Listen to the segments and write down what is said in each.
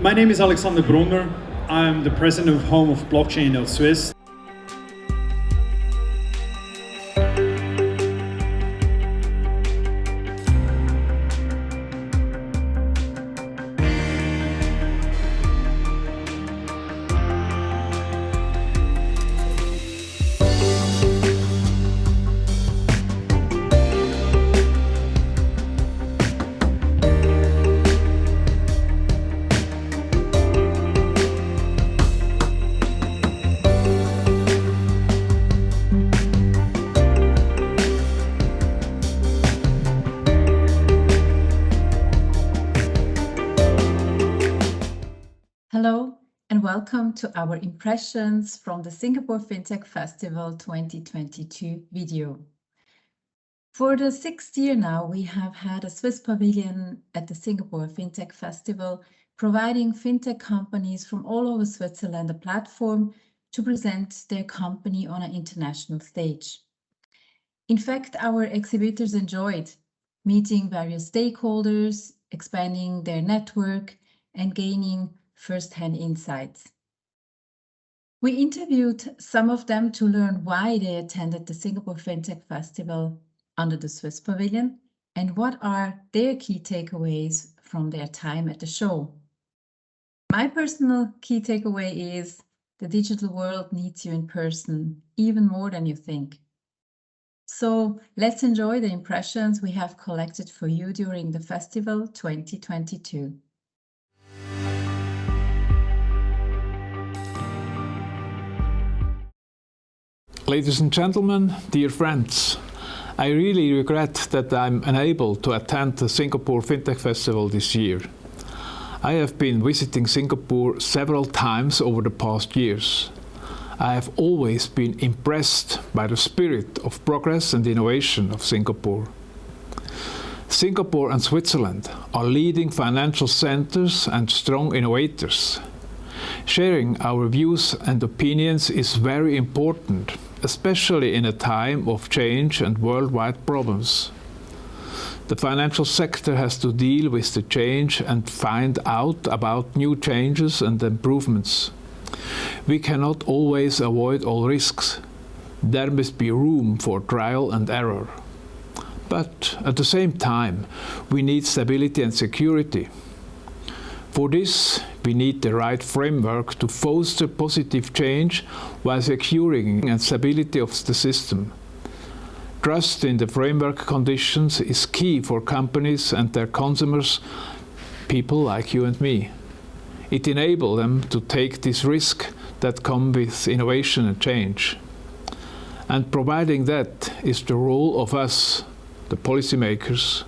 My name is Alexander Brunner. I'm the president of Home of Blockchain at Swiss. Hello and welcome to our impressions from the Singapore FinTech Festival 2022 video. For the 6th year now, we have had a Swiss pavilion at the Singapore FinTech Festival, providing FinTech companies from all over Switzerland a platform to present their company on an international stage. In fact, our exhibitors enjoyed meeting various stakeholders, expanding their network, and gaining first-hand insights. We interviewed some of them to learn why they attended the Singapore FinTech Festival under the Swiss Pavilion and what are their key takeaways from their time at the show. My personal key takeaway is the digital world needs you in person, even more than you think. So let's enjoy the impressions we have collected for you during the Festival 2022. Ladies and gentlemen, dear friends, I really regret that I'm unable to attend the Singapore FinTech Festival this year. I have been visiting Singapore several times over the past years. I have always been impressed by the spirit of progress and innovation of Singapore. Singapore and Switzerland are leading financial centers and strong innovators. Sharing our views and opinions is very important, especially in a time of change and worldwide problems. The financial sector has to deal with the change and find out about new changes and improvements. We cannot always avoid all risks. There must be room for trial and error. But at the same time, we need stability and security. For this, we need the right framework to foster positive change while securing the stability of the system. Trust in the framework conditions is key for companies and their consumers, people like you and me. It enables them to take this risk that comes with innovation and change. And providing that is the role of us, the policymakers.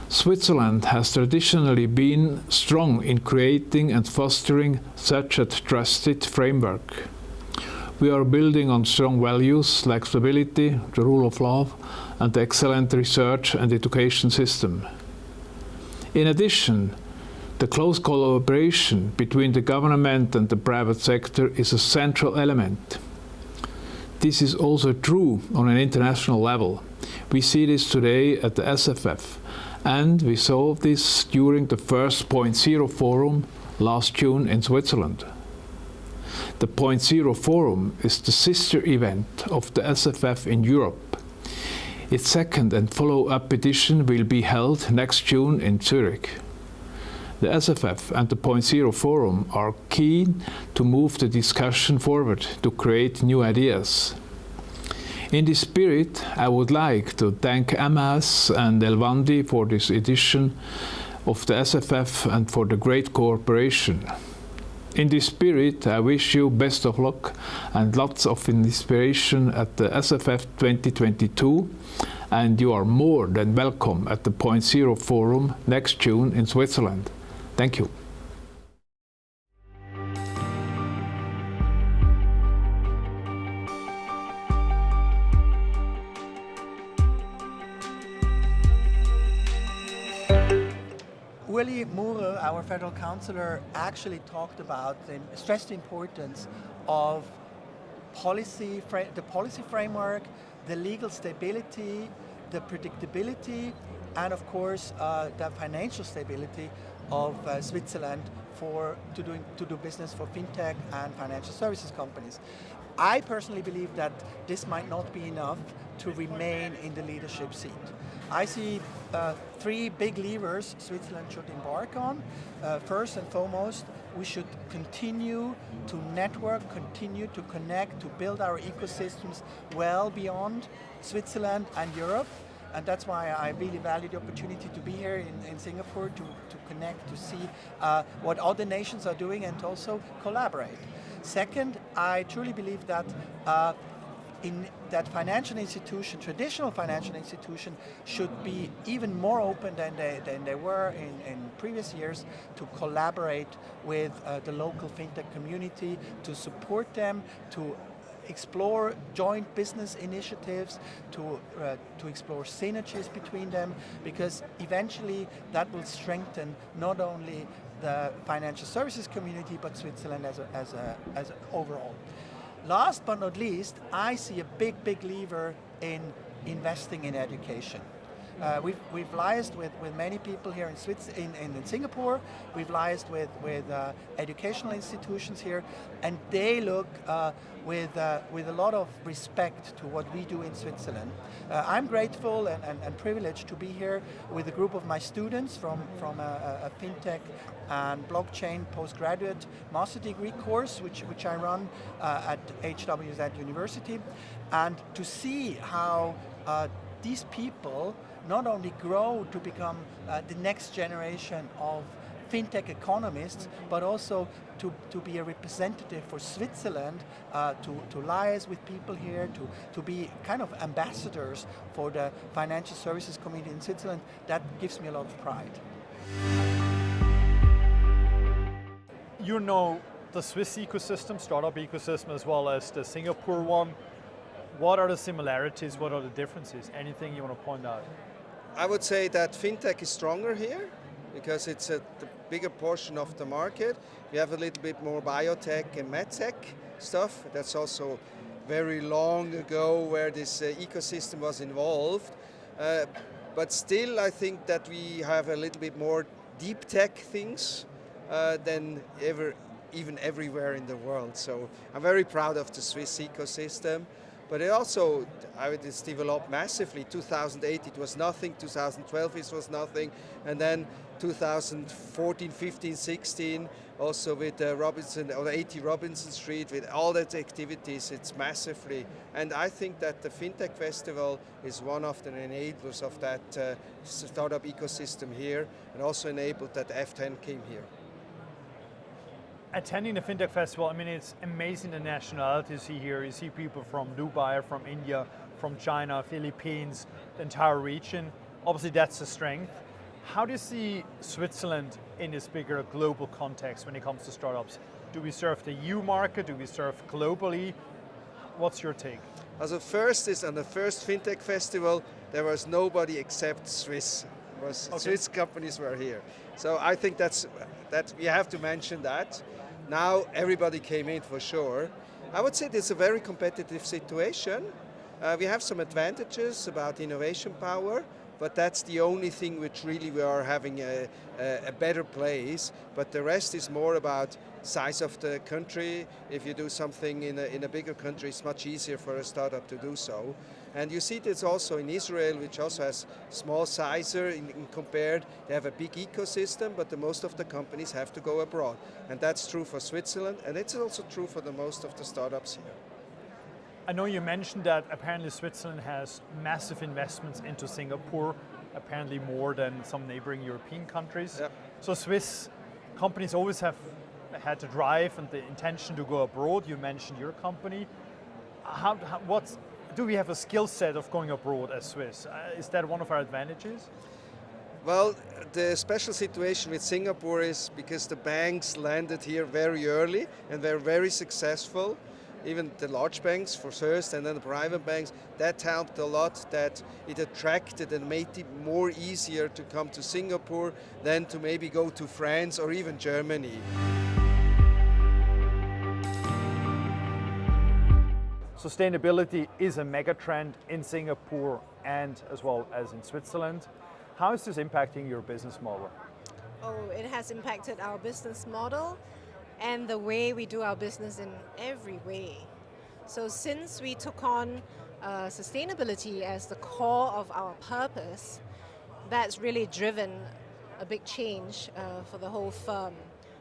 Switzerland has traditionally been strong in creating and fostering such a trusted framework. We are building on strong values like stability, the rule of law, and the excellent research and education system. In addition, the close collaboration between the government and the private sector is a central element. This is also true on an international level. We see this today at the SFF. And we saw this during the first Point Zero Forum last June in Switzerland. The Point Zero Forum is the sister event of the SFF in Europe. Its second and follow-up edition will be held next June in Zurich. The SFF and the Point Zero Forum are keen to move the discussion forward to create new ideas. In this spirit, I would like to thank Amas and Elvandi for this edition of the SFF and for the great cooperation. In this spirit, I wish you best of luck and lots of inspiration at the SFF 2022, and you are more than welcome at the Point Zero Forum next June in Switzerland. Thank you. Willy Mure, our federal councillor, actually talked about and stressed the importance of the policy framework, the legal stability, the predictability, and of course the financial stability of Switzerland to do business for fintech and financial services companies. I personally believe that this might not be enough to remain in the leadership seat. I see three big levers Switzerland should embark on. First and foremost, we should continue to network, continue to connect, to build our ecosystems well beyond Switzerland and Europe. And that's why I really value the opportunity to be here in Singapore, to connect, to see what other nations are doing and to also collaborate. Second, I truly believe that in that financial institution, traditional financial institution, should be even more open than they were in previous years to collaborate with the local fintech community, to support them, to explore joint business initiatives, to explore synergies between them, because eventually that will strengthen not only the financial services community but Switzerland as a overall. Last but not least, I see a big lever in investing in education. We've liaised with many people here in Singapore. We've liaised with educational institutions here, and they look with a lot of respect to what we do in Switzerland. I'm grateful and privileged to be here with a group of my students from a fintech and blockchain postgraduate master degree course, which I run at HWZ University, and to see how these people not only grow to become the next generation of fintech economists, but also to be a representative for Switzerland, to liaise with people here, to be kind of ambassadors for the financial services community in Switzerland. That gives me a lot of pride. You know the Swiss ecosystem, startup ecosystem, as well as the Singapore one. What are the similarities? What are the differences? Anything you want to point out? I would say that fintech is stronger here because it's the bigger portion of the market. We have a little bit more biotech and medtech stuff. That's also very long ago where this ecosystem was involved. But still, I think that we have a little bit more deep tech things than even everywhere in the world. So I'm very proud of the Swiss ecosystem. But it's developed massively. 2008 it was nothing, 2012 it was nothing, and then 2014, 15, 16, also with Robinson or 80 Robinson Street, with all that activities, it's massively. And I think that the FinTech Festival is one of the enablers of that startup ecosystem here, and also enabled that F10 came here. Attending the FinTech Festival, I mean, it's amazing the nationality you see here. You see people from Dubai, from India, from China, Philippines, the entire region. Obviously, that's a strength. How do you see Switzerland in this bigger global context when it comes to startups? Do we serve the EU market? Do we serve globally? What's your take? Also first is on the first FinTech Festival, there was nobody except Swiss. Swiss companies were here. So I think that we have to mention that. Now everybody came in for sure. I would say it's a very competitive situation. We have some advantages about innovation power, but that's the only thing which really we are having a better place. But the rest is more about size of the country. If you do something in a bigger country, it's much easier for a startup to do so. And you see this also in Israel, which also has small sizer in compared. They have a big ecosystem, but most of the companies have to go abroad. And that's true for Switzerland, and it's also true for the most of the startups here. I know you mentioned that apparently Switzerland has massive investments into Singapore, apparently more than some neighboring European countries. Yep. So Swiss companies always have had the drive and the intention to go abroad. You mentioned your company. Do we have a skill set of going abroad as Swiss? Is that one of our advantages? Well, the special situation with Singapore is because the banks landed here very early and they're very successful. Even the large banks for first and then the private banks, that helped a lot, that it attracted and made it more easier to come to Singapore than to maybe go to France or even Germany. Sustainability is a mega trend in Singapore and as well as in Switzerland. How is this impacting your business model? Oh, it has impacted our business model and the way we do our business in every way. So since we took on sustainability as the core of our purpose, that's really driven a big change for the whole firm.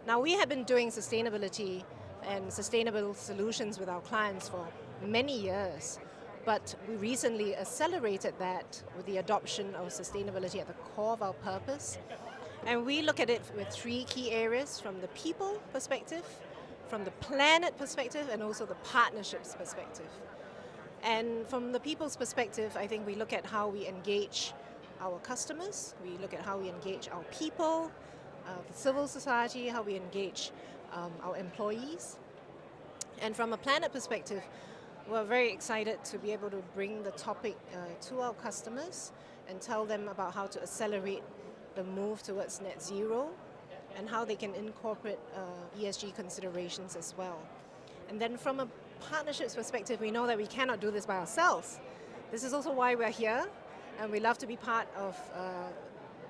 Now, we have been doing sustainability and sustainable solutions with our clients for many years, but we recently accelerated that with the adoption of sustainability at the core of our purpose. And we look at it with three key areas: from the people perspective, from the planet perspective, and also the partnerships perspective. And from the people's perspective, I think we look at how we engage our customers, we look at how we engage our people, the civil society, how we engage our employees. And from a planet perspective, we're very excited to be able to bring the topic to our customers and tell them about how to accelerate the move towards net zero and how they can incorporate ESG considerations as well. And then from a partnerships perspective, we know that we cannot do this by ourselves. This is also why we're here, and we love to be part of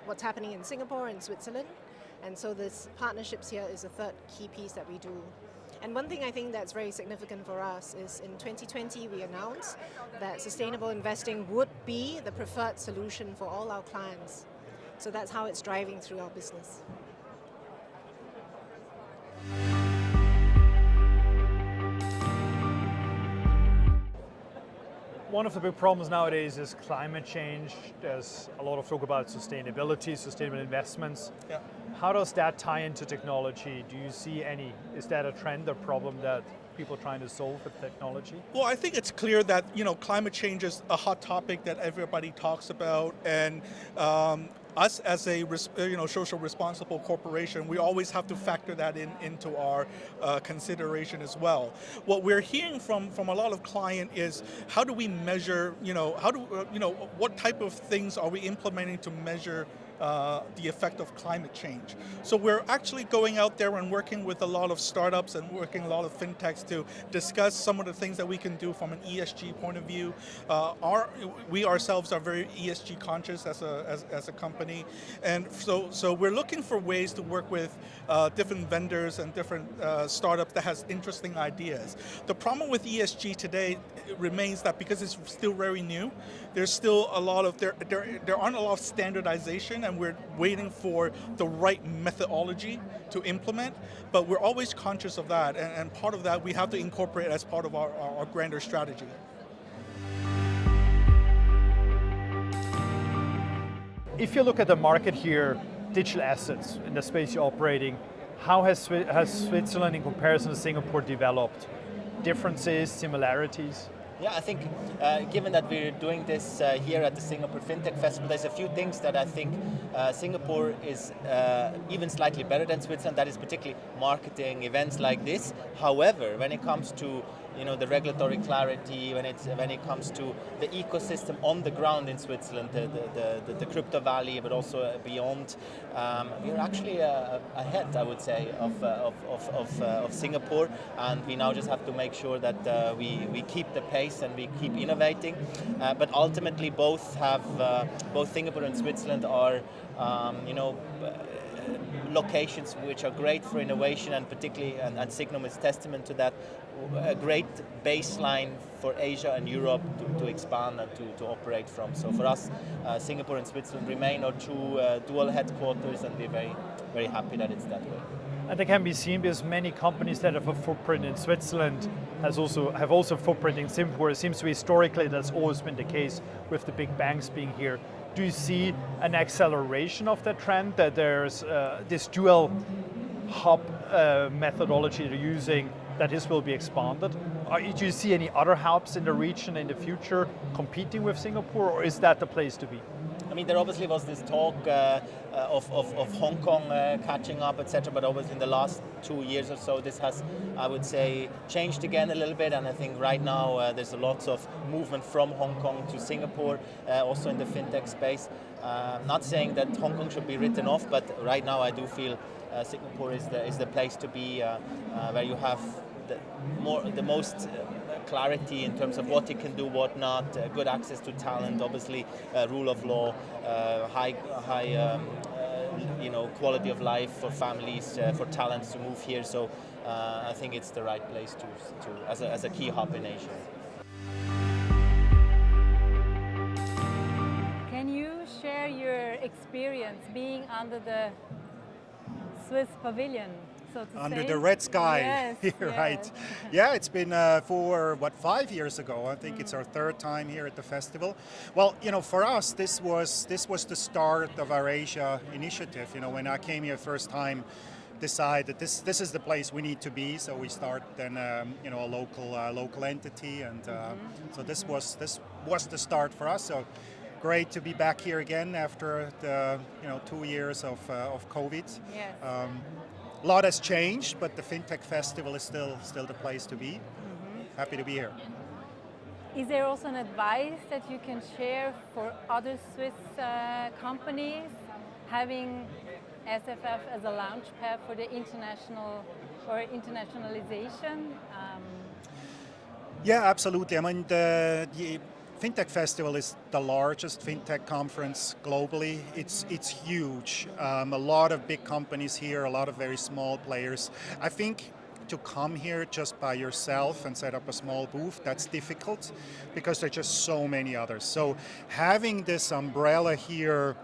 what's happening in Singapore and Switzerland. And so this partnerships here is the third key piece that we do. And one thing I think that's very significant for us is in 2020 we announced that sustainable investing would be the preferred solution for all our clients. So that's how it's driving through our business. One of the big problems nowadays is climate change. There's a lot of talk about sustainability, sustainable investments. Yeah. How does that tie into technology? Do you see is that a trend, a problem that people are trying to solve with technology? Well, I think it's clear that climate change is a hot topic that everybody talks about, and us as a social responsible corporation, we always have to factor that into our consideration as well. What we're hearing from a lot of clients is how do we measure? What type of things are we implementing to measure the effect of climate change? So we're actually going out there and working with a lot of startups and working a lot of fintechs to discuss some of the things that we can do from an ESG point of view. We ourselves are very ESG conscious as a company, and so we're looking for ways to work with different vendors and different startups that has interesting ideas. The problem with ESG today remains that because it's still very new, there's still a lot of there aren't a lot of standardization, and we're waiting for the right methodology to implement, but we're always conscious of that, and part of that we have to incorporate as part of our grander strategy. If you look at the market here, digital assets in the space you're operating, how has Switzerland in comparison to Singapore developed? Differences, similarities? Yeah, I think given that we're doing this here at the Singapore FinTech Festival, there's a few things that I think Singapore is even slightly better than Switzerland. That is particularly marketing events like this. However, when it comes to the regulatory clarity, when it comes to the ecosystem on the ground in Switzerland, the crypto valley, but also beyond, we're actually ahead, I would say, of Singapore, and we now just have to make sure that we keep the pace and we keep innovating. But ultimately, both Singapore and Switzerland are, locations which are great for innovation, and particularly, and Signum is testament to that, a great baseline for Asia and Europe to expand and to operate from. So for us, Singapore and Switzerland remain our two dual headquarters, and we're very, very happy that it's that way. And it can be seen because many companies that have a footprint in Switzerland have also a footprint in Singapore. It seems to be historically that's always been the case with the big banks being here. Do you see an acceleration of that trend, that there's this dual hub methodology they're using, that this will be expanded? Do you see any other hubs in the region in the future competing with Singapore, or is that the place to be? I mean, there obviously was this talk of Hong Kong catching up, etc. But obviously in the last 2 years or so, this has, I would say, changed again a little bit. And I think right now there's a lot of movement from Hong Kong to Singapore, also in the fintech space. Not saying that Hong Kong should be written off, but right now I do feel Singapore is the place to be, where you have the most clarity in terms of what it can do, what not, good access to talent, obviously rule of law, high quality of life for families, for talents to move here. So I think it's the right place to as a key hub in Asia. Can you share your experience being under the Swiss pavilion, so to Under say? the red sky, Yes, right? yes. Yeah, it's been for 5 years ago. I think it's our third time here at the festival. Well, for us, this was the start of our Asia initiative. When I came here first time, decided this is the place we need to be. So we start then a local entity, and so this was the start for us. So great to be back here again after the 2 years of COVID. Yes. A lot has changed, but the FinTech Festival is still the place to be. Happy to be here. Is there also an advice that you can share for other Swiss companies having SFF as a launchpad for the internationalization? Yeah, absolutely. I mean, the FinTech Festival is the largest FinTech conference globally. It's huge. A lot of big companies here, a lot of very small players. I think to come here just by yourself and set up a small booth, that's difficult because there are just so many others. So having this umbrella here,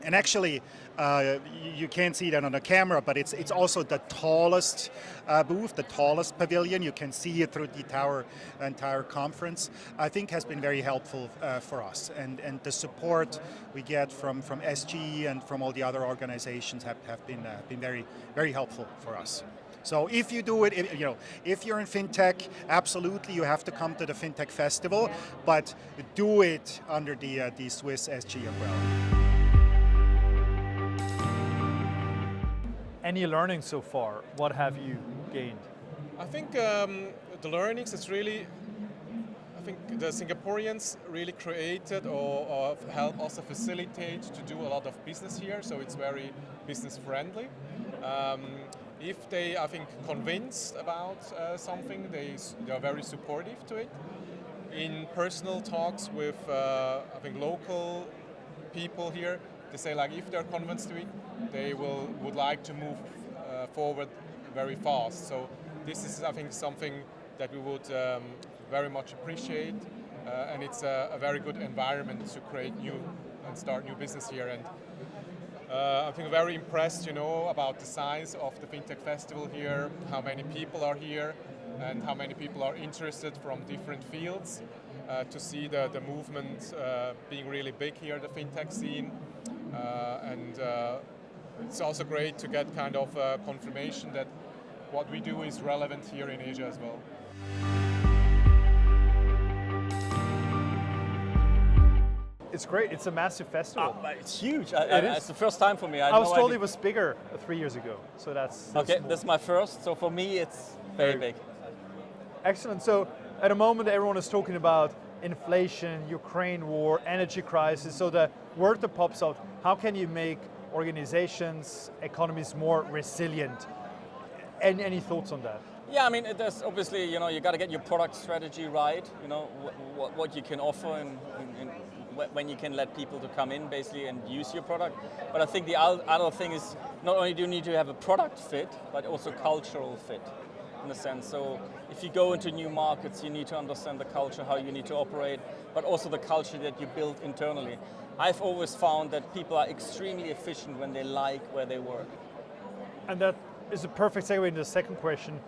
and actually, you can't see that on the camera, but it's also the tallest booth, the tallest pavilion. You can see it through the entire conference. I think has been very helpful for us, and the support we get from SG and from all the other organizations have been very, very helpful for us. So if you do it, if you're in FinTech, absolutely you have to come to the FinTech Festival, but do it under the Swiss SG umbrella. Any learning so far? What have you gained? I think the learnings is really, I think the Singaporeans really created or help also facilitate to do a lot of business here, so it's very business friendly. If they, I think, convinced about something, they are very supportive to it. In personal talks with, I think, local people here, they say like if they're convinced to it, they would like to move forward very fast. So this is, I think, something that we would very much appreciate, and it's a very good environment to create new and start new business here. And I think very impressed, about the size of the FinTech Festival here, how many people are here, and how many people are interested from different fields. To see the movement being really big here, the FinTech scene. And it's also great to get kind of confirmation that what we do is relevant here in Asia as well. It's great. It's a massive festival. It's huge. It is. It's the first time for me. I was told it was bigger 3 years ago, so that's okay. small. This is my first, so for me it's very big. Excellent. So at the moment, everyone is talking about inflation, Ukraine war, energy crisis. So the word that pops out: how can you make organizations, economies more resilient? Any thoughts on that? Yeah, I mean, there's obviously, you got to get your product strategy right. What you can offer and when you can let people to come in basically and use your product. But I think the other thing is not only do you need to have a product fit, but also cultural fit in a sense. So if you go into new markets, you need to understand the culture, how you need to operate, but also the culture that you build internally. I've always found that people are extremely efficient when they like where they work. And that is a perfect segue into the second question.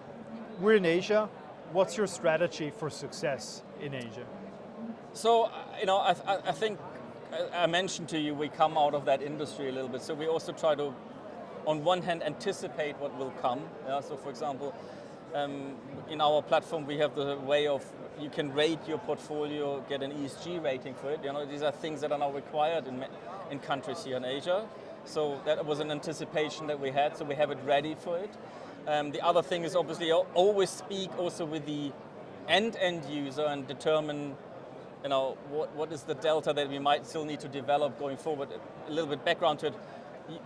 We're in Asia. What's your strategy for success in Asia? So, I think I mentioned to you, we come out of that industry a little bit. So we also try to, on one hand, anticipate what will come. Yeah? So for example, in our platform, we have the way of, you can rate your portfolio, get an ESG rating for it. These are things that are now required in countries here in Asia. So that was an anticipation that we had, so we have it ready for it. The other thing is obviously always speak also with the end user and determine what is the delta that we might still need to develop going forward. A little bit background to it.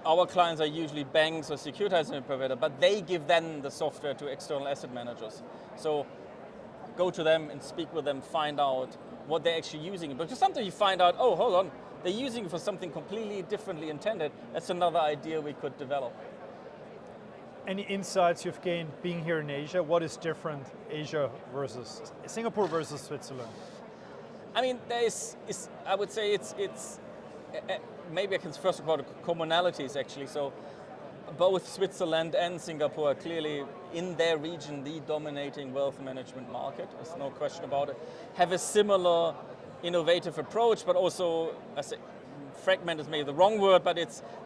Our clients are usually banks or securitization provider, but they give then the software to external asset managers. So go to them and speak with them, find out what they're actually using. Because sometimes you find out, oh, hold on, they're using it for something completely differently intended, that's another idea we could develop. Any insights you've gained being here in Asia? What is different Singapore versus Switzerland? I mean, I would say it's maybe I can first about commonalities actually. So both Switzerland and Singapore are clearly in their region the dominating wealth management market. There's no question about it. Have a similar innovative approach, but also, I say, fragment is maybe the wrong word, but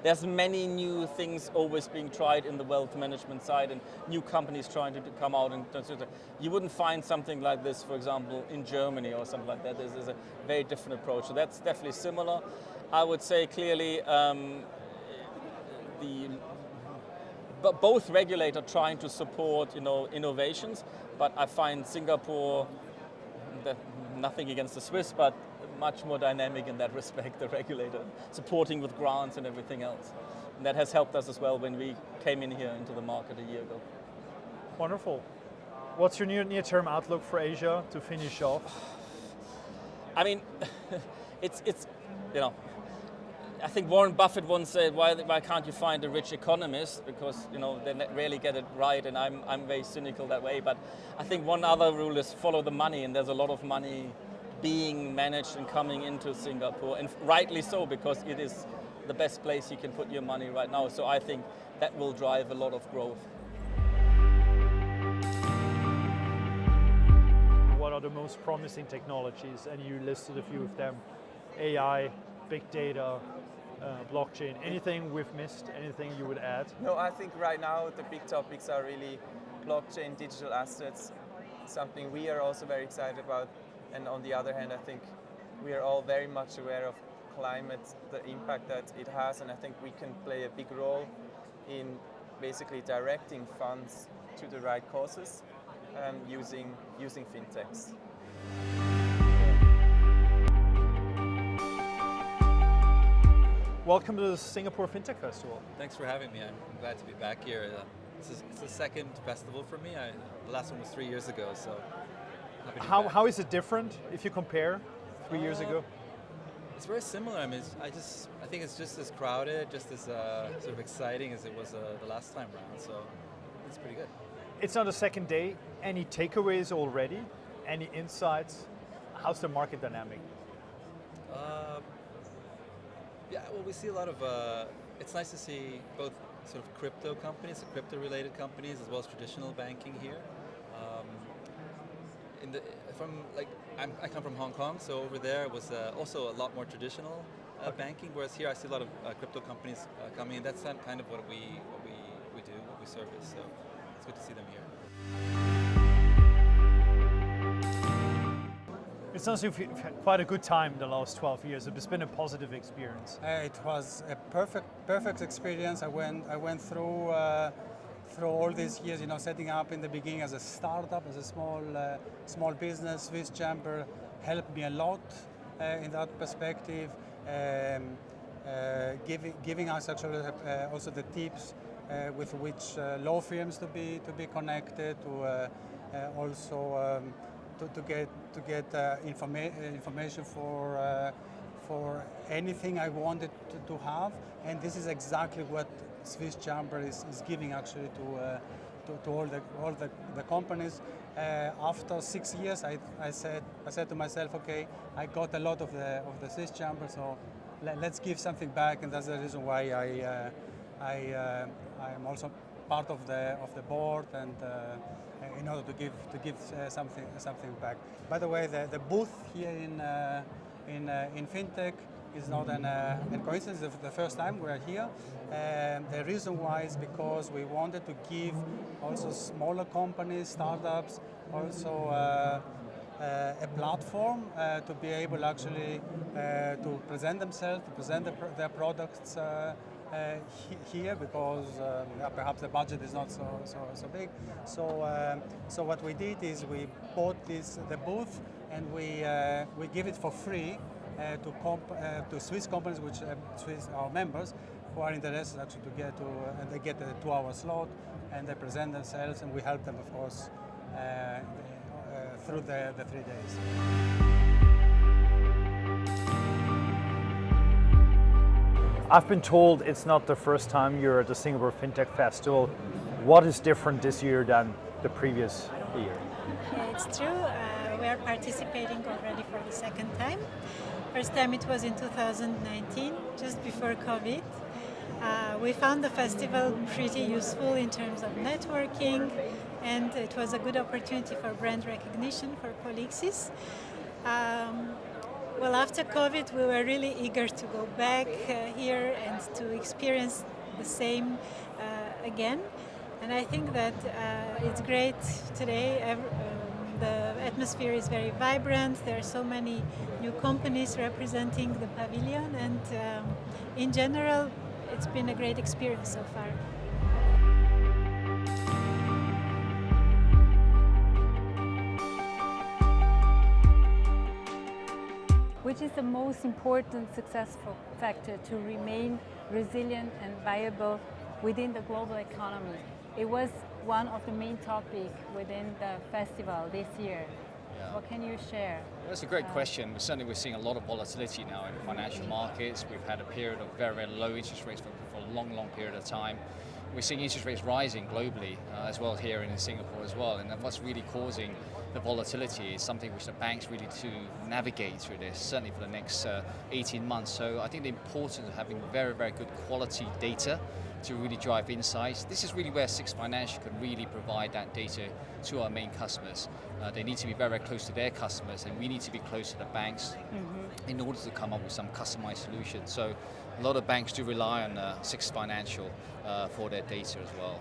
there's many new things always being tried in the wealth management side and new companies trying to come out. And you wouldn't find something like this, for example, in Germany or something like that. This is a very different approach. So that's definitely similar. I would say clearly but both regulators trying to support innovations, but I find Singapore, nothing against the Swiss, but much more dynamic in that respect, the regulator, supporting with grants and everything else. And that has helped us as well when we came in here into the market a year ago. Wonderful. What's your near-term outlook for Asia to finish off? I mean, it's I think Warren Buffett once said, why can't you find a rich economist? Because they rarely get it right, and I'm very cynical that way. But I think one other rule is follow the money, and there's a lot of money being managed and coming into Singapore, and rightly so, because it is the best place you can put your money right now. So I think that will drive a lot of growth. What are the most promising technologies? And you listed a few of them: AI, big data, blockchain. Anything we've missed? Anything you would add? No, I think right now the big topics are really blockchain, digital assets, something we are also very excited about. And on the other hand, I think we are all very much aware of climate, the impact that it has, and I think we can play a big role in basically directing funds to the right causes using fintechs. Welcome to the Singapore FinTech Festival. Thanks for having me. I'm glad to be back here. It's the second festival for me. The last one was 3 years ago, so happy to be back. How is it different if you compare 3 years ago? It's very similar. I mean, I think it's just as crowded, just as sort of exciting as it was the last time around. So it's pretty good. It's on the second day. Any takeaways already? Any insights? How's the market dynamic? Yeah, well, we see a lot of. It's nice to see both sort of crypto companies, crypto-related companies, as well as traditional banking here. I come from Hong Kong, so over there was also a lot more traditional banking, whereas here I see a lot of crypto companies coming in. That's kind of what we do, what we service. So it's good to see them here. It sounds like you've had quite a good time the last 12 years. It's been a positive experience. It was a perfect experience. I went through all these years, setting up in the beginning as a startup, as a small business. Swiss Chamber helped me a lot in that perspective, giving us actually also the tips with which law firms to be connected, to also to get information for anything I wanted to have, and this is exactly what Swiss Chamber is giving actually to all the companies. After 6 years, I said to myself, okay, I got a lot of the Swiss Chamber, so let's give something back, and that's the reason why I am also part of the board, and in order to give something back. By the way, the booth here in FinTech is not a coincidence. It's the first time we're here. The reason why is because we wanted to give also smaller companies, startups, also a platform to be able actually to present themselves, to present their products here, because perhaps the budget is not so big. So what we did is we bought the booth, and we give it for free to Swiss companies, which Swiss our members, who are interested actually to get to, and they get a 2-hour slot, and they present themselves, and we help them, of course, through the 3 days. I've been told it's not the first time you're at the Singapore FinTech Festival. What is different this year than the previous year? Yeah, it's true. We are participating already for the second time. First time it was in 2019, just before COVID. We found the festival pretty useful in terms of networking, and it was a good opportunity for brand recognition for Polixis. Well, after COVID, we were really eager to go back here and to experience the same again. And I think that it's great today. The atmosphere is very vibrant. There are so many new companies representing the pavilion, and in general, it's been a great experience so far. Which is the most important successful factor to remain resilient and viable within the global economy? It was one of the main topics within the festival this year. Yeah. What can you share? That's a great question. Certainly we're seeing a lot of volatility now in financial markets. We've had a period of very, very low interest rates for a long, long period of time. We're seeing interest rates rising globally as well here in Singapore as well. And what's really causing the volatility is something which the banks really to navigate through this, certainly for the next 18 months. So I think the importance of having very, very good quality data to really drive insights. This is really where Six Financial can really provide that data to our main customers. They need to be very, very close to their customers, and we need to be close to the banks in order to come up with some customized solutions. So a lot of banks do rely on Six Financial for their data as well.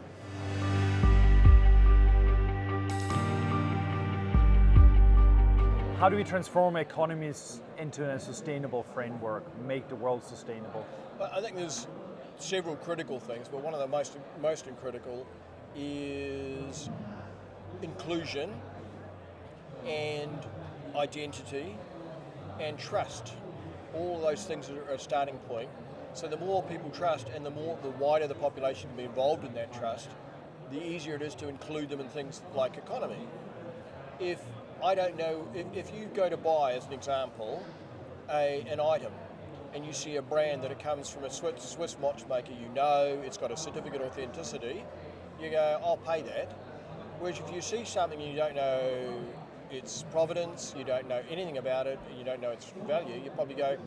How do we transform economies into a sustainable framework, make the world sustainable? I think there's several critical things, but one of the most critical is inclusion and identity and trust. All of those things are a starting point. So the more people trust and the wider the population can be involved in that trust, the easier it is to include them in things like economy. If you go to buy, as an example, an item, and you see a brand that it comes from a Swiss watchmaker, it's got a certificate of authenticity, you go, I'll pay that. Whereas if you see something you don't know its provenance, you don't know anything about it, and you don't know its value, you probably go,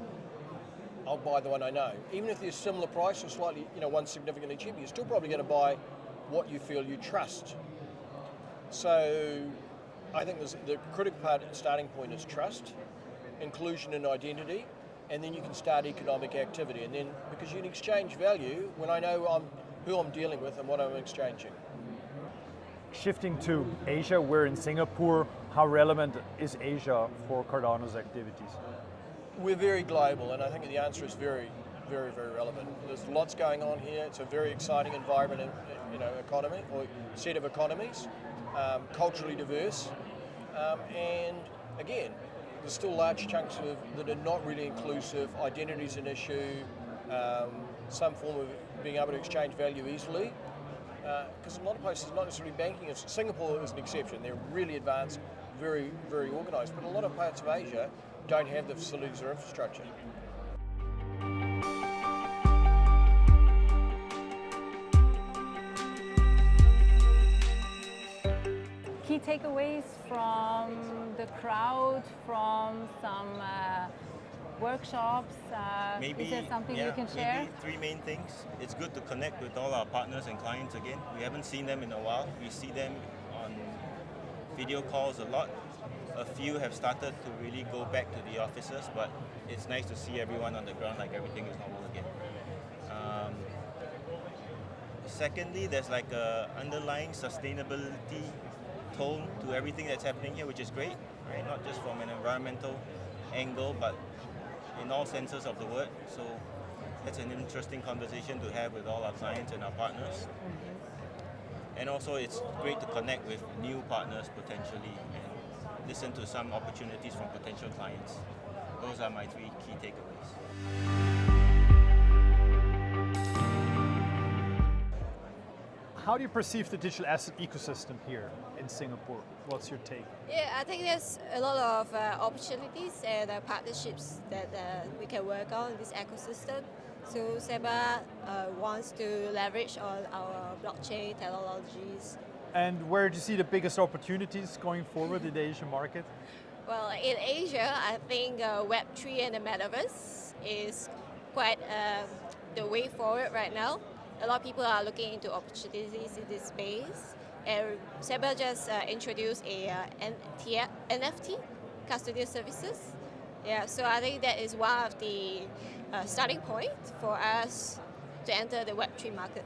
I'll buy the one I know. Even if there's similar price or slightly, one significantly cheaper, you're still probably going to buy what you feel you trust. So I think the critical starting point is trust, inclusion and identity, and then you can start economic activity. And then, because you can exchange value when I know who I'm dealing with and what I'm exchanging. Shifting to Asia, we're in Singapore. How relevant is Asia for Cardano's activities? We're very global, and I think the answer is very, very, very relevant. There's lots going on here. It's a very exciting environment, economy or set of economies, culturally diverse, and again, there's still large chunks that are not really inclusive. Identity's an issue. Some form of being able to exchange value easily. Because a lot of places, not necessarily banking, Singapore is an exception. They're really advanced, very, very organised. But a lot of parts of Asia don't have the facilities or infrastructure. Key takeaways from the crowd, from some workshops? Is there something you can share? Maybe three main things. It's good to connect with all our partners and clients again. We haven't seen them in a while. We see them on video calls a lot. A few have started to really go back to the offices, but it's nice to see everyone on the ground like everything is normal again. Secondly, there's like a underlying sustainability tone to everything that's happening here, which is great, right? Not just from an environmental angle, but in all senses of the word. So that's an interesting conversation to have with all our clients and our partners. And also it's great to connect with new partners potentially and listen to some opportunities from potential clients. Those are my three key takeaways. How do you perceive the digital asset ecosystem here in Singapore? What's your take? Yeah, I think there's a lot of opportunities and partnerships that we can work on in this ecosystem. So SEBA wants to leverage on our blockchain technologies. And where do you see the biggest opportunities going forward in the Asian market? Well, in Asia, I think Web3 and the metaverse is quite the way forward right now. A lot of people are looking into opportunities in this space. And SEBA just introduced a NFT, custodial services. Yeah, so I think that is one of the starting point for us to enter the Web3 market.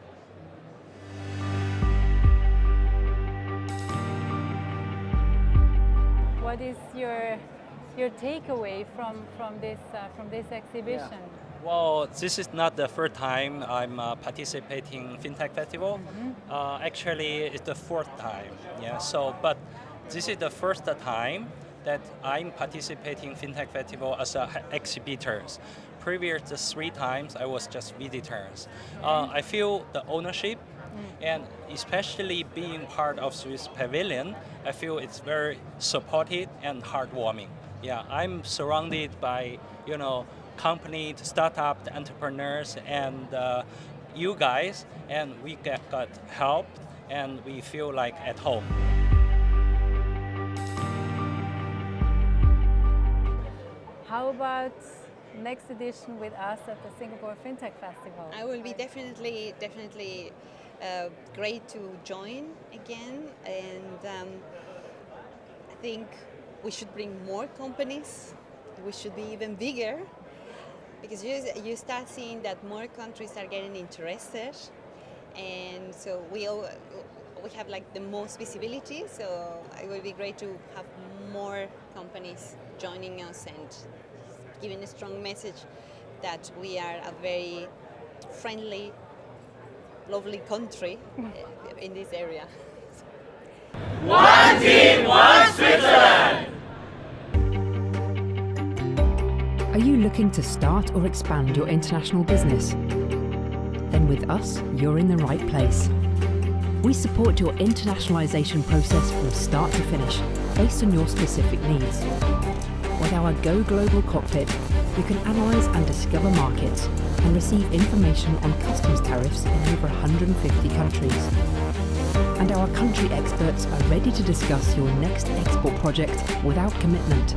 What is your takeaway from this exhibition? Yeah. Well, this is not the first time I'm participating in FinTech Festival. Actually, it's the fourth time. Yeah. So, but this is the first time that I'm participating in FinTech Festival as exhibitors. Previous 3 times I was just visitors. I feel the ownership, and especially being part of Swiss Pavilion, I feel it's very supportive and heartwarming. Yeah, I'm surrounded by companies, startup entrepreneurs, and you guys, and we got help, and we feel like at home. How about next edition with us at the Singapore FinTech Festival? I will be definitely great to join again, and I think we should bring more companies. We should be even bigger, because you start seeing that more countries are getting interested, and so we have like the most visibility. So it will be great to have more companies joining us and giving a strong message that we are a very friendly, lovely country in this area. One team, one Switzerland! Are you looking to start or expand your international business? Then with us, you're in the right place. We support your internationalization process from start to finish, based on your specific needs. With our Go Global cockpit, you can analyze and discover markets and receive information on customs tariffs in over 150 countries. And our country experts are ready to discuss your next export project without commitment.